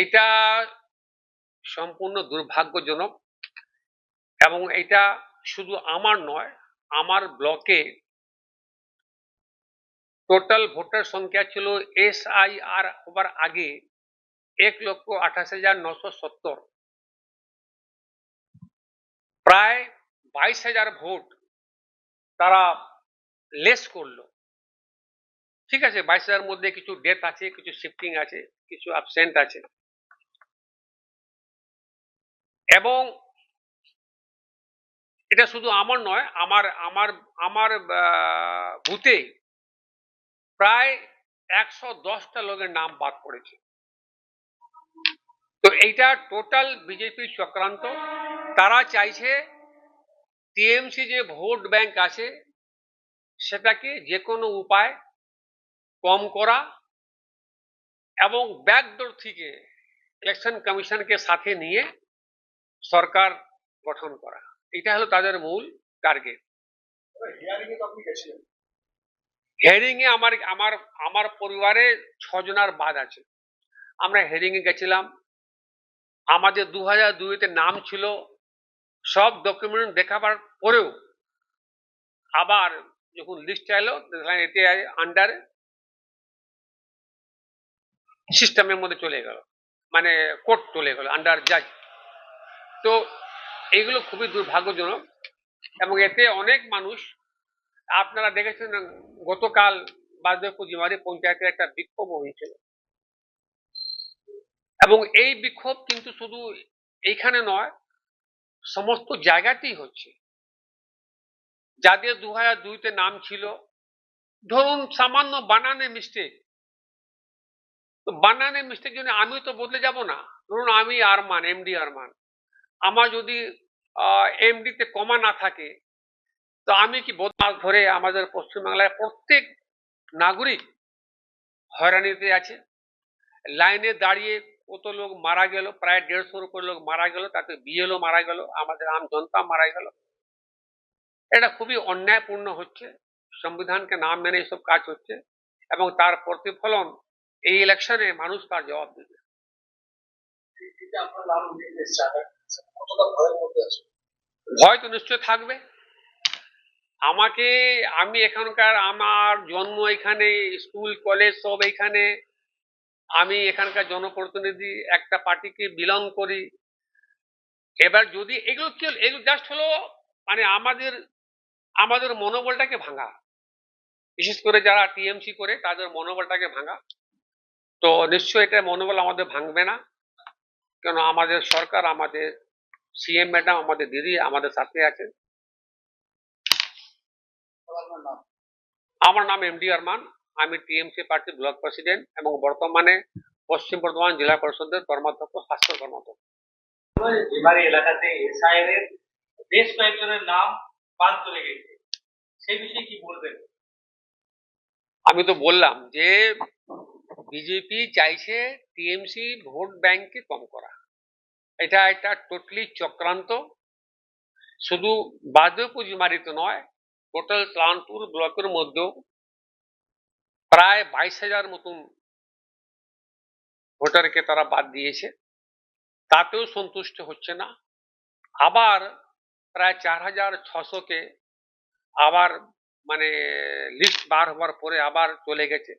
এটা সম্পূর্ণ দুর্ভাগ্যজনক এবং এটা শুধু আমার নয়, আমার ব্লকে টোটাল ভোটার সংখ্যা ছিল SIR হবার আগে 1,28,970, প্রায় 22,000 ভোট তারা লেস করলো। ঠিক আছে, 22,000 মধ্যে কিছু ডেথ আছে, কিছু শিফটিং আছে, কিছু অ্যাবসেন্ট আছে, এবং এটা শুধু আমার নয়, আমার আমার আমার বুথে প্রায় 110টা লোকের নাম বাদ পড়েছে। তো এইটা টোটাল বিজেপির চক্রান্ত। তারা চাইছে টিএমসি যে ভোট ব্যাংক আছে সেটাকে যে কোনো উপায় কম করা এবং ব্যাকডোর থেকে ইলেকশন কমিশনকে সাথে নিয়ে সরকার গঠন করা, এটা হলো তাদের মূল টার্গেট। হেয়ারিং এ আমার পরিবারে 6 জনের বাদ আছে। আমরা হেয়ারিং এ গেছিলাম, আমাদের 2002-তে নাম ছিল, সব ডকুমেন্ট দেখাবার পরেও আবার যখন লিস্ট এলো এতে আন্ডার সিস্টেমের মধ্যে চলে গেল, মানে কোর্ট চলে গেল, আন্ডার জাজ। তো এগুলো খুবই দুর্ভাগ্যজনক এবং এতে অনেক মানুষ, আপনারা দেখেছেন গতকাল বাজপুজিমারি পঞ্চায়েতে একটা বিক্ষোভ হয়েছিল, এবং এই বিক্ষোভ কিন্তু শুধু এইখানে নয়, সমস্ত জায়গাতেই হচ্ছে। যাদের 2002-তে নাম ছিল, ধরুন সামান্য বানানে মিস্টেক, তো বানানে মিস্টেক জন্য আমি তো বদলে যাব না। ধরুন আমি আরমান, এমডি আরমান, আমার যদি এমডিতে কমা না থাকে, তো আমি কি বদমাস ধরে আমাদের পশ্চিমবাংলায় প্রত্যেক নাগরিক হয়রানিতে আছে। লাইনে দাঁড়িয়ে কত লোক মারা গেল, প্রায় 150-র উপর লোক মারা গেল, তাতে বিএলও মারা গেল, আমাদের আম জনতা মারা গেল। এটা খুবই অন্যায়পূর্ণ হচ্ছে, সংবিধানকে নাম মেনে এসব কাজ হচ্ছে, এবং তার প্রতিফলন এই ইলেকশনে মানুষ তার জবাব দেবে। ভয় তো নিশ্চয় থাকবে। আমি এখানকার, আমার জন্ম এখানে, স্কুল কলেজ সব এখানে, আমি এখানকার জনপ্রতিনিধি, একটা পার্টিকে বিলং করি। এবার যদি এগুলো জাস্ট হলো মানে আমাদের মনোবলটাকে ভাঙা, বিশেষ করে যারা টিএমসি করে তাদের মনোবলটাকে ভাঙা। তো নিশ্চয়ই এটা মনোবল আমাদের ভাঙবে না, কেন আমাদের সরকার, আমাদের সিএম ম্যাডাম, আমাদের দিদি আমাদের সাথে আছে। আমার নাম এমডি আরমান, আমি টিএমসি পার্টি ব্লক প্রেসিডেন্ট এবং বর্তমানে পশ্চিম বর্ধমান জেলা পরিষদের কর্মাধ্যক্ষ, স্বাস্থ্য কর্মাধ্যক্ষ। এলাকাতে এসআইআর এর বেশ কয়েকজনের নাম বাদ চলে গেছে, সেই বিষয়ে কি বলবেন? আমি তো বললাম যে বিজেপি চাইছে টিএমসি ভোট ব্যাংককে কম করা, এটা একটা টোটালি চক্রান্ত। শুধু বাজপুজিমারিতে নয়, টোটাল প্লানপুর ব্লকের মধ্যেও প্রায় 22,000 মতন ভোটারকে তারা বাদ দিয়েছে, তাতেও সন্তুষ্ট হচ্ছে না। আবার প্রায় 4,600কে আবার মানে লিস্ট বার হওয়ার পরে আবার চলে গেছে।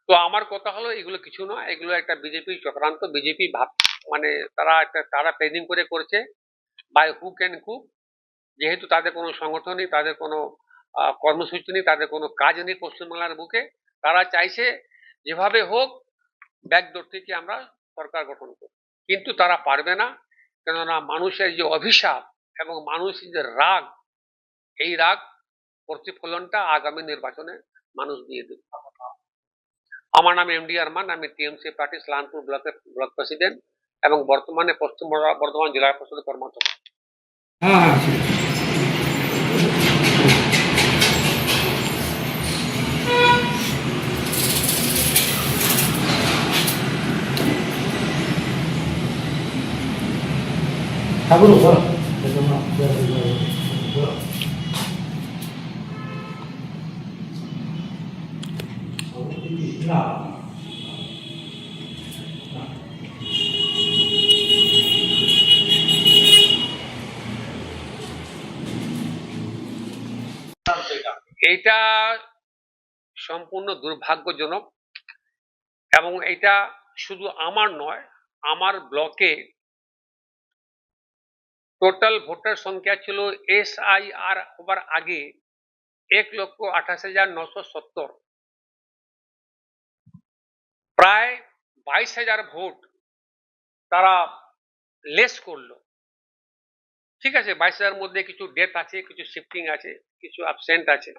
তো আমার কথা হলো এগুলো কিছু নয়, এগুলো একটা বিজেপির চক্রান্ত। বিজেপি মানে তারা প্ল্যানিং করে করছে বাই হুক এন্ড ক্রুক। যেহেতু তাদের কোনো সংগঠন নেই, তাদের কোনো কর্মসূচি নেই, তাদের কোনো কাজ নেই পশ্চিমবাংলার বুকে, তারা চাইছে যেভাবে হোক ব্যাকডোর থেকে আমরা সরকার গঠন করি, কিন্তু তারা পারবে না। কেননা মানুষের যে অভিশাপ এবং মানুষের যে রাগ, এই রাগ প্রতিফলনটা আগামী নির্বাচনে মানুষ দিয়ে দেবে। আমার নাম এমডি আরমান, আমি টিএমসি পার্টি স্লানপুর ব্লকের ব্লক প্রেসিডেন্ট এবং বর্তমানে পশ্চিম বর্ধমান জেলা পরিষদের কর্মাধ্যক্ষ। এটা সম্পূর্ণ দুর্ভাগ্যজনক, এবং এটা শুধু আমার নয়, আমার ব্লকে টোটাল ভোটার সংখ্যা ছিল SIR হবার আগে 1,28,970, প্রায় 22,000 ভোট তারা লেস করলো। ঠিক আছে, 22,000 মধ্যে কিছু ডেথ আছে, কিছু শিফটিং আছে, কিছু অ্যাবসেন্ট আছে,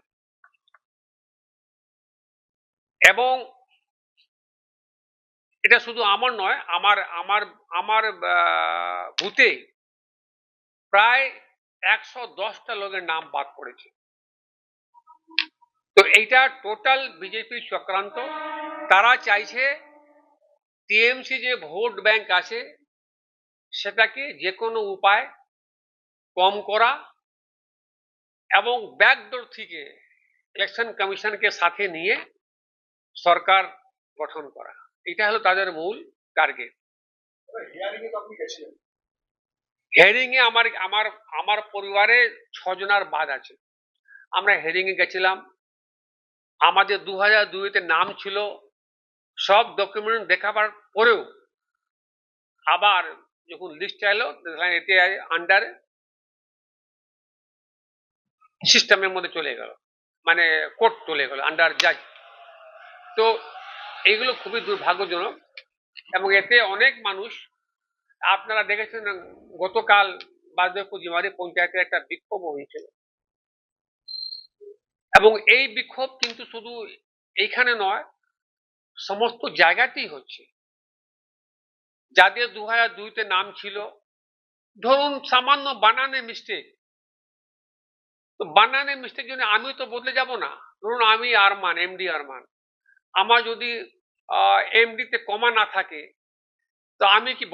এবং এটা শুধু আমার নয়, আমার আমার আমার বুথে প্রায় 110টা লোকের নাম বাদ পড়েছে। তো এইটা টোটাল বিজেপির চক্রান্ত। তারা চাইছে টিএমসি যে ভোট ব্যাংক আছে সেটাকে যে কোনো উপায় কম করা এবং ব্যাকডোর থেকে ইলেকশন কমিশনকে সাথে নিয়ে সরকার গঠন করা, এটা হলো তাদের মূল টার্গেট। হেয়ারিং এ আমার আমার আমার পরিবারে 6 জনের বাদ আছে। আমরা হেয়ারিং এ গেছিলাম, আমাদের 2002-তে নাম ছিল, সব ডকুমেন্ট দেখাবার পরেও আবার যখন লিস্ট এলো দেখলাম এটি আন্ডার সিস্টেমের মধ্যে চলে গেল, মানে কোর্ট চলে গেল, আন্ডার জাজ। তো এইগুলো খুবই দুর্ভাগ্যজনক, এবং এতে অনেক মানুষ, আপনারা দেখেছেন গতকাল বাজপুজিমারি পঞ্চায়েতে একটা বিক্ষোভ হয়েছিল, এবং এই বিক্ষোভ কিন্তু শুধু এইখানে নয়, সমস্ত জায়গাতেই হচ্ছে। যাদের 2002-তে নাম ছিল, ধরুন সামান্য বানানে মিস্টেক, তো বানানে মিস্টেক জন্য আমি তো বদলে যাব না। ধরুন আমি আরমান, এমডি আরমান, আমার যদি এমডি তে কমা না থাকে, তো আমি কি